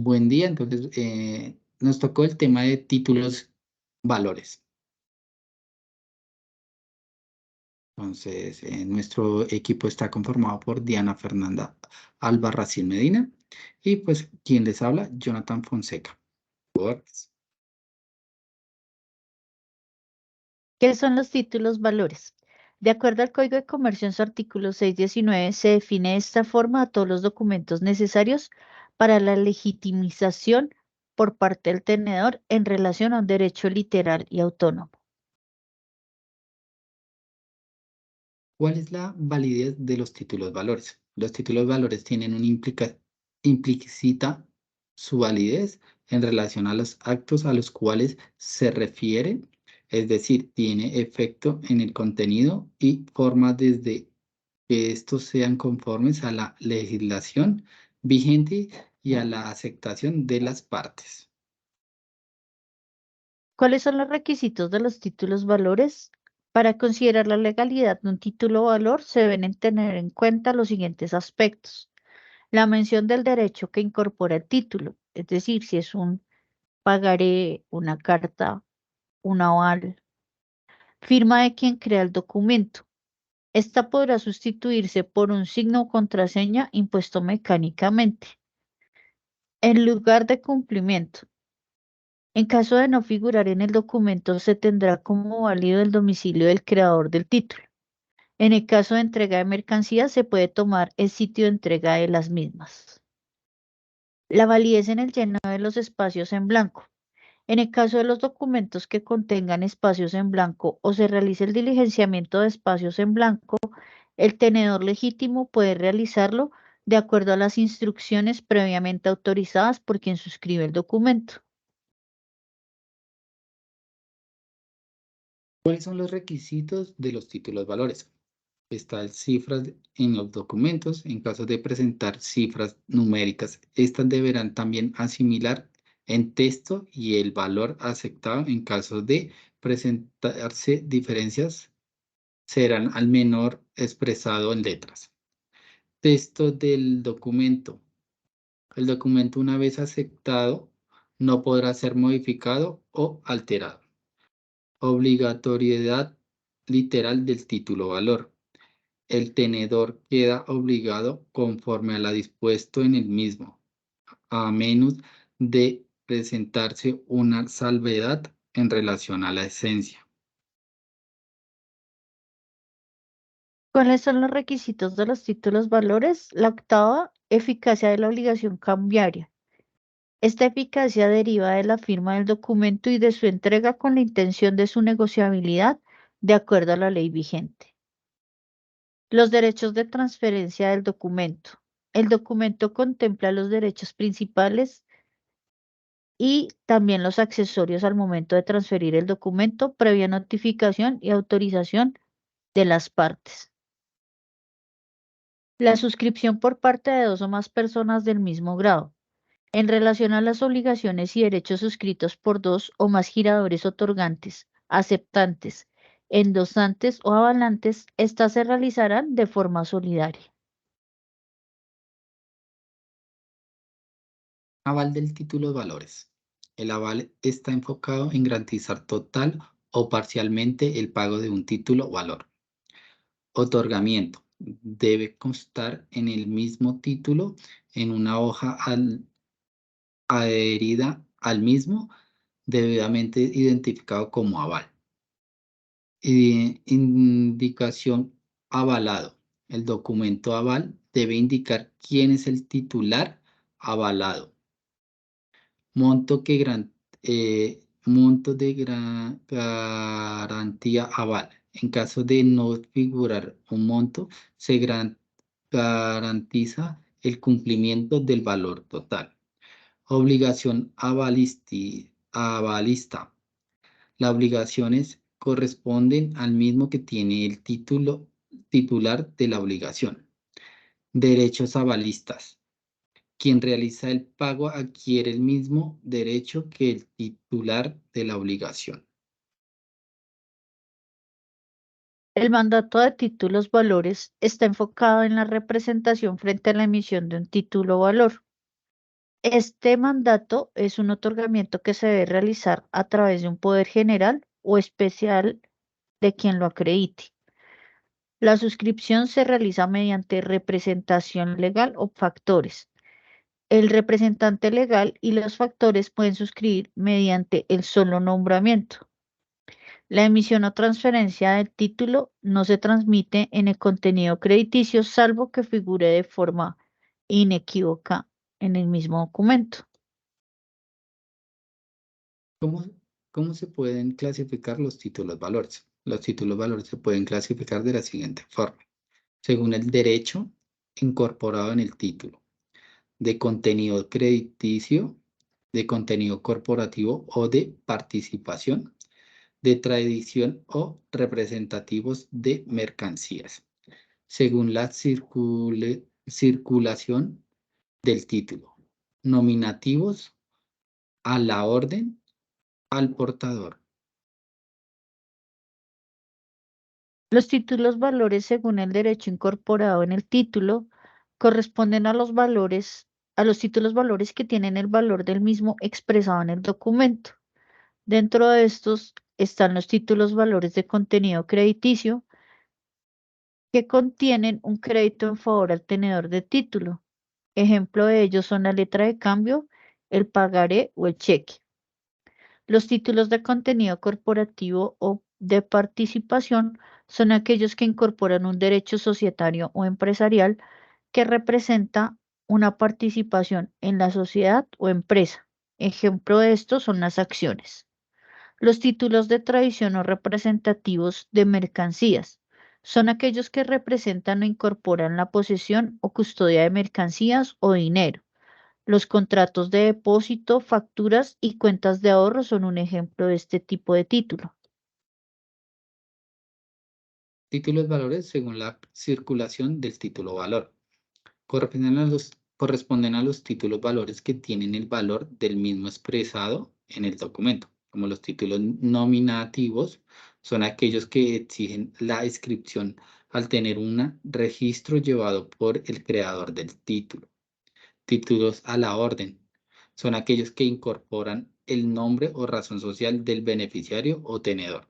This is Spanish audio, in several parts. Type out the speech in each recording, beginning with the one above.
Buen día, entonces nos tocó el tema de títulos valores. Entonces, nuestro equipo está conformado por Diana Fernanda Albarracín Medina y pues quien les habla, Jonathan Fonseca. Borges. ¿Qué son los títulos valores? De acuerdo al Código de Comercio en su artículo 619, se define de esta forma a todos los documentos necesarios para la legitimización por parte del tenedor en relación a un derecho literal y autónomo. ¿Cuál es la validez de los títulos valores? Los títulos valores tienen una implícita su validez en relación a los actos a los cuales se refiere, es decir, tiene efecto en el contenido y forma desde que estos sean conformes a la legislación vigente y a la aceptación de las partes. ¿Cuáles son los requisitos de los títulos valores? Para considerar la legalidad de un título valor se deben tener en cuenta los siguientes aspectos. La mención del derecho que incorpora el título, es decir, si es un pagaré, una carta, un aval. Firma de quien crea el documento. Esta podrá sustituirse por un signo o contraseña impuesto mecánicamente. En lugar de cumplimiento. En caso de no figurar en el documento, se tendrá como válido el domicilio del creador del título. En el caso de entrega de mercancías, se puede tomar el sitio de entrega de las mismas. La validez en el lleno de los espacios en blanco. En el caso de los documentos que contengan espacios en blanco o se realice el diligenciamiento de espacios en blanco, el tenedor legítimo puede realizarlo de acuerdo a las instrucciones previamente autorizadas por quien suscribe el documento. ¿Cuáles son los requisitos de los títulos valores? Están cifras en los documentos. En caso de presentar cifras numéricas, estas deberán también asimilar en texto y el valor aceptado. En caso de presentarse diferencias, serán al menor expresado en letras. Texto del documento. El documento, una vez aceptado, no podrá ser modificado o alterado. Obligatoriedad literal del título valor. El tenedor queda obligado conforme a lo dispuesto en el mismo, a menos de presentarse una salvedad en relación a la esencia. ¿Cuáles son los requisitos de los títulos valores? La octava, eficacia de la obligación cambiaria. Esta eficacia deriva de la firma del documento y de su entrega con la intención de su negociabilidad de acuerdo a la ley vigente. Los derechos de transferencia del documento. El documento contempla los derechos principales y también los accesorios al momento de transferir el documento previa notificación y autorización de las partes. La suscripción por parte de dos o más personas del mismo grado. En relación a las obligaciones y derechos suscritos por dos o más giradores otorgantes, aceptantes, endosantes o avalantes, éstas se realizarán de forma solidaria. Aval del título de valores. El aval está enfocado en garantizar total o parcialmente el pago de un título o valor. Otorgamiento. Debe constar en el mismo título en una hoja adherida al mismo, debidamente identificado como aval. Indicación avalado. El documento aval debe indicar quién es el titular avalado. Monto de garantía aval. En caso de no figurar un monto, se garantiza el cumplimiento del valor total. Obligación avalista. Las obligaciones corresponden al mismo que tiene el titular de la obligación. Derechos avalistas. Quien realiza el pago adquiere el mismo derecho que el titular de la obligación. El mandato de títulos valores está enfocado en la representación frente a la emisión de un título valor. Este mandato es un otorgamiento que se debe realizar a través de un poder general o especial de quien lo acredite. La suscripción se realiza mediante representación legal o factores. El representante legal y los factores pueden suscribir mediante el solo nombramiento. La emisión o transferencia del título no se transmite en el contenido crediticio, salvo que figure de forma inequívoca en el mismo documento. ¿Cómo, cómo se pueden clasificar los títulos valores? Los títulos valores se pueden clasificar de la siguiente forma, según el derecho incorporado en el título, de contenido crediticio, de contenido corporativo o de participación, de tradición o representativos de mercancías, según la circulación del título, nominativos, a la orden, al portador. Los títulos valores, según el derecho incorporado en el título, corresponden a los títulos valores que tienen el valor del mismo expresado en el documento. Dentro de estos están los títulos valores de contenido crediticio, que contienen un crédito en favor al tenedor de título. Ejemplo de ellos son la letra de cambio, el pagaré o el cheque. Los títulos de contenido corporativo o de participación son aquellos que incorporan un derecho societario o empresarial que representa una participación en la sociedad o empresa. Ejemplo de esto son las acciones. Los títulos de tradición o representativos de mercancías son aquellos que representan o incorporan la posesión o custodia de mercancías o dinero. Los contratos de depósito, facturas y cuentas de ahorro son un ejemplo de este tipo de título. Títulos valores según la circulación del título valor. Corresponden a los títulos valores que tienen el valor del mismo expresado en el documento, como los títulos nominativos son aquellos que exigen la inscripción al tener un registro llevado por el creador del título. Títulos a la orden son aquellos que incorporan el nombre o razón social del beneficiario o tenedor.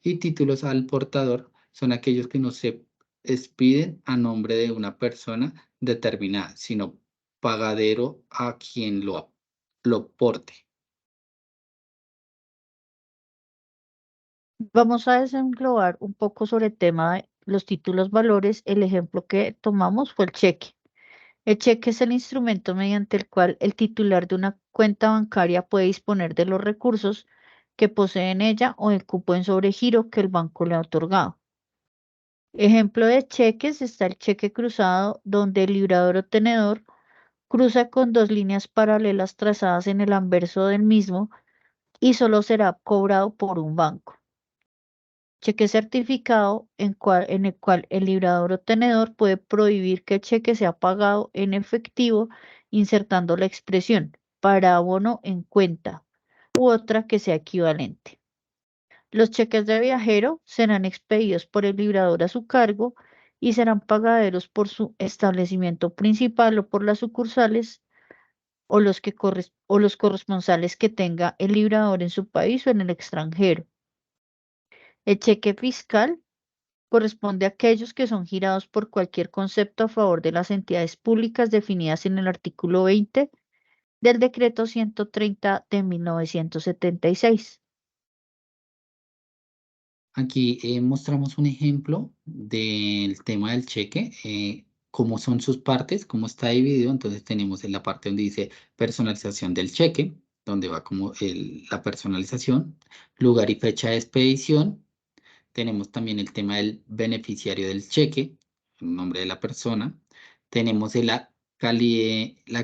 Y títulos al portador son aquellos que no se expiden a nombre de una persona determinada, sino pagadero a quien lo porte. Vamos a desenglobar un poco sobre el tema de los títulos valores. El ejemplo que tomamos fue el cheque. El cheque es el instrumento mediante el cual el titular de una cuenta bancaria puede disponer de los recursos que posee en ella o el cupo en sobregiro que el banco le ha otorgado. Ejemplo de cheques está el cheque cruzado, donde el librador o tenedor cruza con dos líneas paralelas trazadas en el anverso del mismo y solo será cobrado por un banco. Cheque certificado en el cual el librador o tenedor puede prohibir que el cheque sea pagado en efectivo insertando la expresión para abono en cuenta u otra que sea equivalente. Los cheques de viajero serán expedidos por el librador a su cargo y serán pagaderos por su establecimiento principal o por las sucursales o los corresponsales que tenga el librador en su país o en el extranjero. El cheque fiscal corresponde a aquellos que son girados por cualquier concepto a favor de las entidades públicas definidas en el artículo 20 del decreto 130 de 1976. Aquí mostramos un ejemplo del tema del cheque, cómo son sus partes, cómo está dividido. Entonces tenemos en la parte donde dice personalización del cheque, donde va como la personalización, lugar y fecha de expedición. Tenemos también el tema del beneficiario del cheque, el nombre de la persona. Tenemos la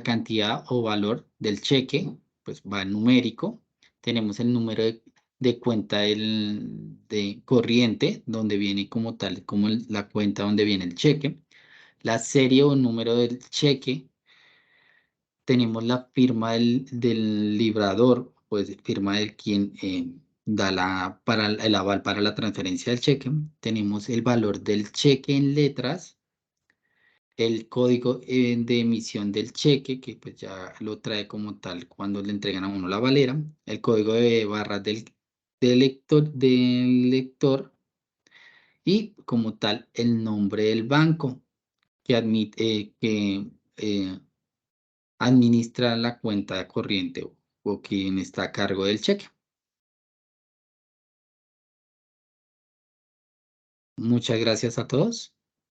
cantidad o valor del cheque, pues va en numérico. Tenemos el número de cuenta de corriente, donde viene como tal, como la cuenta donde viene el cheque. La serie o número del cheque. Tenemos la firma del librador, pues firma del quien da para el aval para la transferencia del cheque. Tenemos el valor del cheque en letras el código de emisión del cheque, que pues ya lo trae como tal cuando le entregan a uno la valera, el código de barras del lector y como tal el nombre del banco que administra la cuenta corriente o quien está a cargo del cheque. Muchas gracias a todos.